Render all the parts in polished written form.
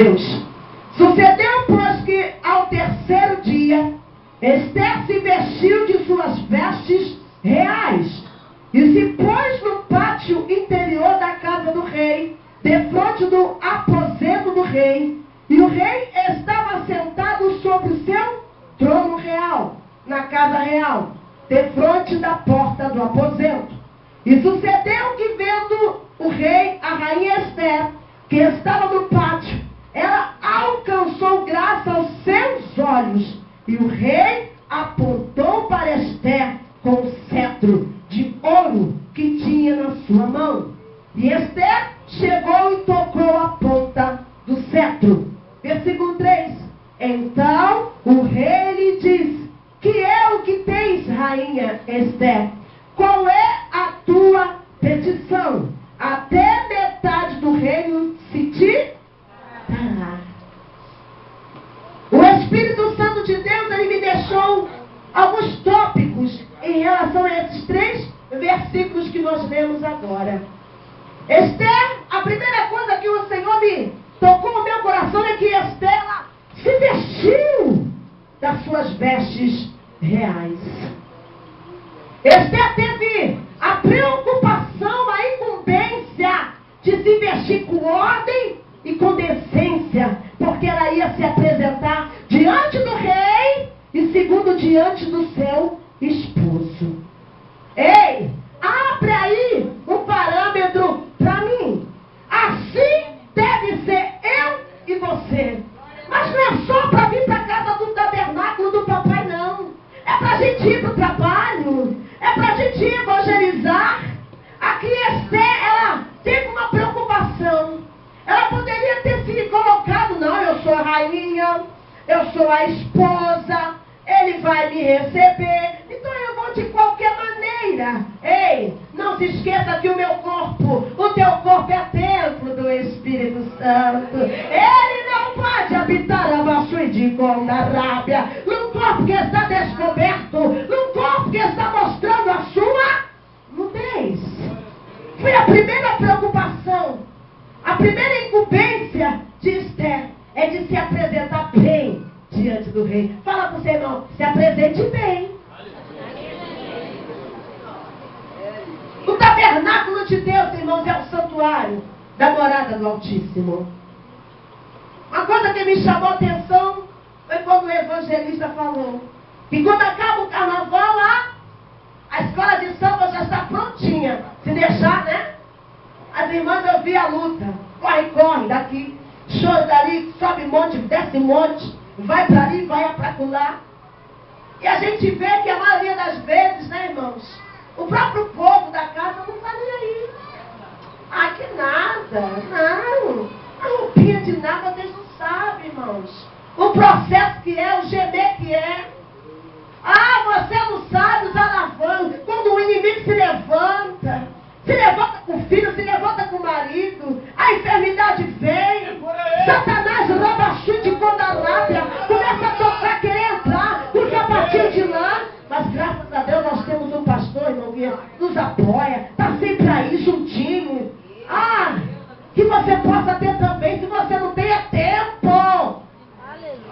Deus. Sucedeu, pois, que ao terceiro dia, Ester se vestiu de suas vestes reais e se pôs no pátio interior da casa do rei, defronte do aposento do rei. E o rei estava sentado sobre o seu trono real, na casa real, defronte da porta do aposento. E sucedeu que, vendo o rei, a rainha Ester, que estava no pátio, ela alcançou graça aos seus olhos. E o rei apontou para Ester com o cetro de ouro que tinha na sua mão. E Ester chegou e tocou a ponta do cetro. Versículo 3. Então o rei lhe disse: que é o que tens, rainha Ester? Qual é a tua petição? Até metade do reino se te dará. O Espírito Santo de Deus, ele me deixou alguns tópicos em relação a esses 3 versículos que nós lemos agora. Ester, a primeira coisa que o Senhor me tocou no meu coração é que Ester se vestiu das suas vestes reais. Ester teve a preocupação, a incumbência de se vestir com ordem e com decência, porque ela ia se apresentar diante do rei e segundo diante do seu esposo. Ei, abre aí um parâmetro para mim. Assim deve ser eu e você. Mas não é só para vir para a casa do tabernáculo do papai, não. É para a gente ir para o trabalho. É para a gente evangelizar. Aqui Ester, ela teve uma preocupação. Ela poderia ter se colocado: não, eu sou a rainha, eu sou a esposa, ele vai me receber, então eu vou de qualquer maneira. Ei, não se esqueça que o meu corpo, o teu corpo é templo do Espírito Santo. Ele não pode habitar abaixo de Condarábia, num corpo que está descoberto, num corpo que está mostrando a sua nudez. Foi a primeira preocupação, a primeira incumbência de Ester é de se apresentar bem diante do rei. Fala para o seu irmão: se apresente bem. O tabernáculo de Deus, irmãos, é o santuário da morada do Altíssimo. Uma coisa que me chamou a atenção foi quando o evangelista falou que quando acaba o carnaval lá, a escola de samba já está prontinha. Se deixar, né? As irmãs, eu vi a luta. Corre, corre, daqui, chora dali, sobe monte, desce monte, vai para ali, vai para lá. E a gente vê que a maioria das vezes, né, irmãos, o próprio povo da casa não está nem aí. Ah, que nada, não. A roupinha de nada vocês não sabem, irmãos. O processo que é, o gemer que é. Ah, você não sabe os alavancos. Quando o inimigo se levanta com o filho, se levanta com o marido, a enfermidade vem, Satanás rouba a chute quando a lábia começa a tocar, querer entrar, o sapatinho de lã. Mas graças a Deus nós temos um pastor, irmão, que nos apoia, está sempre aí juntinho. Ah, que você possa ter também, se você não tem, é tempo.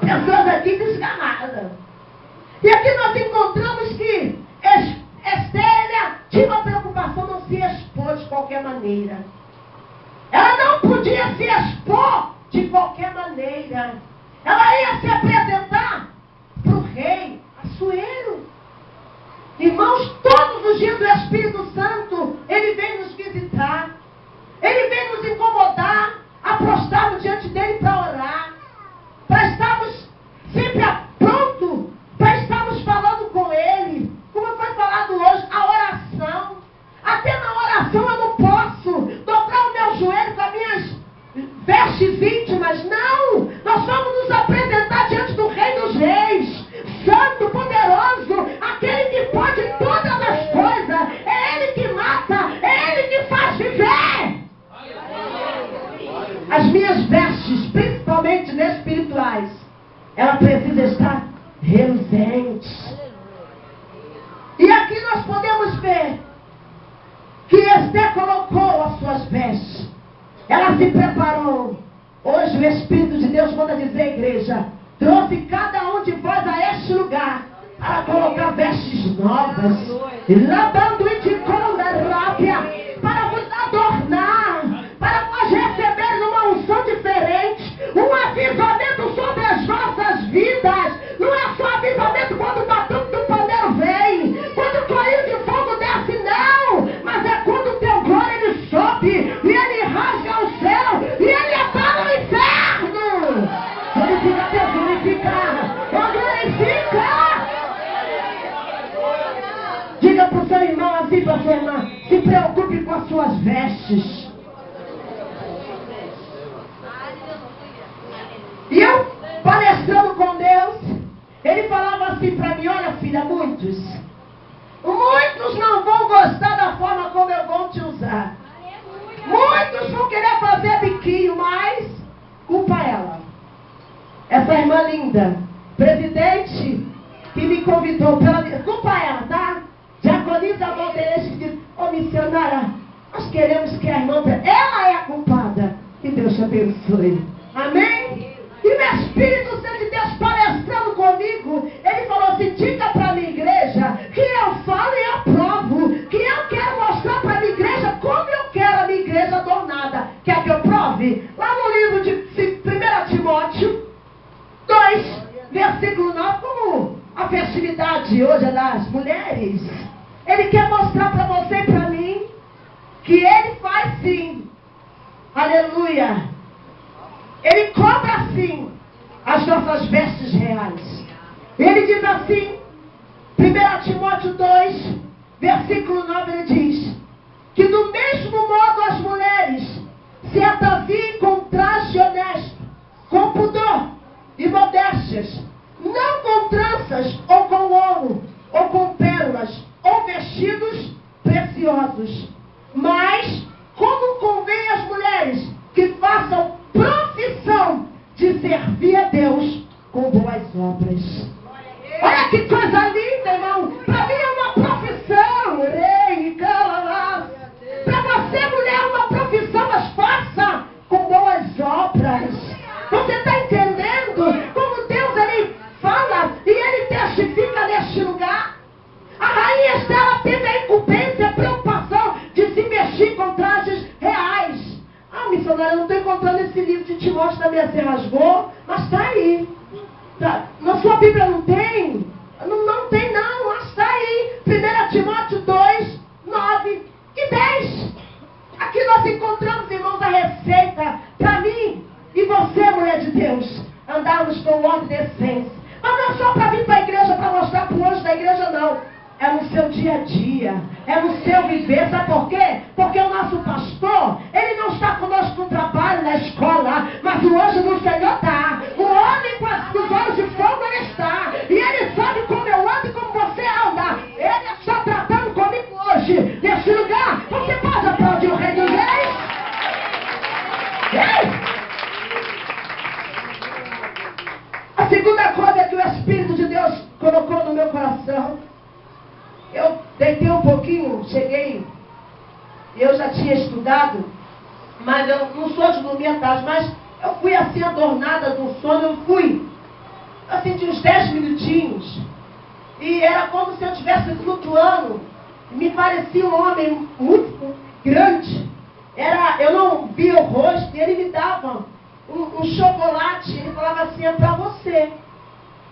Pessoas aqui desgarradas. E aqui nós encontramos que Ester tinha uma preocupação, não se expor de qualquer maneira. Ela não podia se expor de qualquer maneira. Ela ia se apresentar para o rei Assuero. Irmãos, todos os dias o Espírito Santo, ele vem nos visitar. Ele vem nos incomodar, a prostrar diante dele para orar. Para estarmos sempre pronto, para estarmos falando com ele. Como foi falado hoje, a oração. Até na oração eu não posso dobrar o meu joelho com as minhas vestes íntimas. Não! Nós vamos nos apresentar diante do Rei dos Reis. Santo, poderoso, aquele que pode todas as coisas. É ele que mata, é ele que faz viver. As minhas vestes, principalmente espirituais, ela precisa estar reluzente. E aqui nós podemos ver que Ester colocou as suas vestes. Ela se preparou. Hoje o Espírito Espírito de Deus manda dizer à igreja: trouxe cada um de vós a este lugar para colocar vestes novas, lavando e de conda rápia, para vos adornar, para vós receberem uma unção diferente, um avivamento sobre as vossas vidas. Não é só avivamento quando o batuque do pandeiro vem, quando o coelho de fogo desce, não, mas é quando o teu glória ele sobe, e ele rasga o céu, e ele abala o inferno. Glorifica Deus, glorifica, oh, glorifica. Diga para o seu irmão assim, para a sua irmã: se preocupe com as suas vestes. E eu, palestrando com Deus, ele falava assim para mim: olha, filha, muitos não vão gostar da forma como eu vou te usar. Muitos vão querer fazer biquinho, mas culpa ela. Essa irmã linda, presidente, que me convidou, culpa ela, tá? Diaconisa Valderez, que diz: ô missionária, nós queremos que a irmã, ela é a culpada. Que Deus te abençoe. Amém? E o Espírito Santo de Deus palestrando comigo, ele falou assim: diga para a minha igreja que eu falo e aprovo, que eu quero mostrar para a minha igreja como eu quero a minha igreja adornada. Quer que eu prove? Lá no livro de 1 Timóteo 2, versículo 9, como a festividade hoje é das mulheres, ele quer mostrar para você e para mim que ele faz sim, aleluia, ele cobra sim as nossas vestes reais. Ele diz assim, 1 Timóteo 2, versículo 9, ele diz que do mesmo modo as mulheres se ataviem com traje honesto, com pudor e modéstias, não com tranças ou com ouro, ou com pérolas, ou vestidos preciosos, mas como convém às mulheres que façam profissão de servir a Deus com boas obras. Olha que coisa linda, irmão. Para mim é uma profissão. Para você, mulher, é uma profissão, mas faça com boas obras. Você está entendendo como Deus ele fala e ele testifica neste lugar? A rainha Estela teve a incumbência, a preocupação de se vestir com trajes reais. Ah, missionária, eu não estou encontrando esse livro de Timóteo na minha, você rasgou, mas está aí. Tá. Na sua Bíblia não tem? Não tem não, mas está aí. 1 Timóteo 2, 9 e 10. Aqui nós encontramos, irmãos, a receita para mim e você, mulher de Deus, andarmos com ordem e decência. Mas não é só para vir para a igreja, para mostrar para o anjo da igreja, não. É no seu dia a dia, é no seu viver. Sabe por quê? Porque o nosso pastor, ele não está conosco no trabalho, na escola, mas o anjo do Senhor está. O homem com os olhos de fogo, ele está. E ele sabe como eu ando e como você anda. Ele está tratando comigo hoje, nesse lugar. Você pode aplaudir o Rei dos Reis? A segunda coisa que o Espírito de Deus colocou no meu coração, eu deitei um pouquinho, cheguei, eu já tinha estudado, mas eu não sou de dormir à tarde, mas eu fui assim adornada do sono, eu fui, assim, de uns 10 minutinhos, e era como se eu estivesse flutuando, me parecia um homem muito grande, eu não via o rosto, e ele me dava um chocolate, ele falava assim: é para você.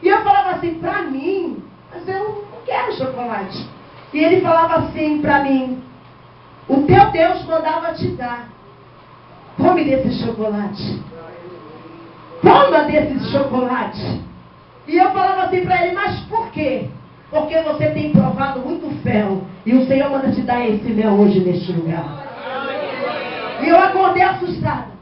E eu falava assim: para mim? Mas eu não quero chocolate. E ele falava assim para mim: o teu Deus mandava te dar. Come desse chocolate. Toma desse chocolate. E eu falava assim para ele: mas por quê? Porque você tem provado muito fel. E o Senhor manda te dar esse mel hoje neste lugar. E eu acordei assustada.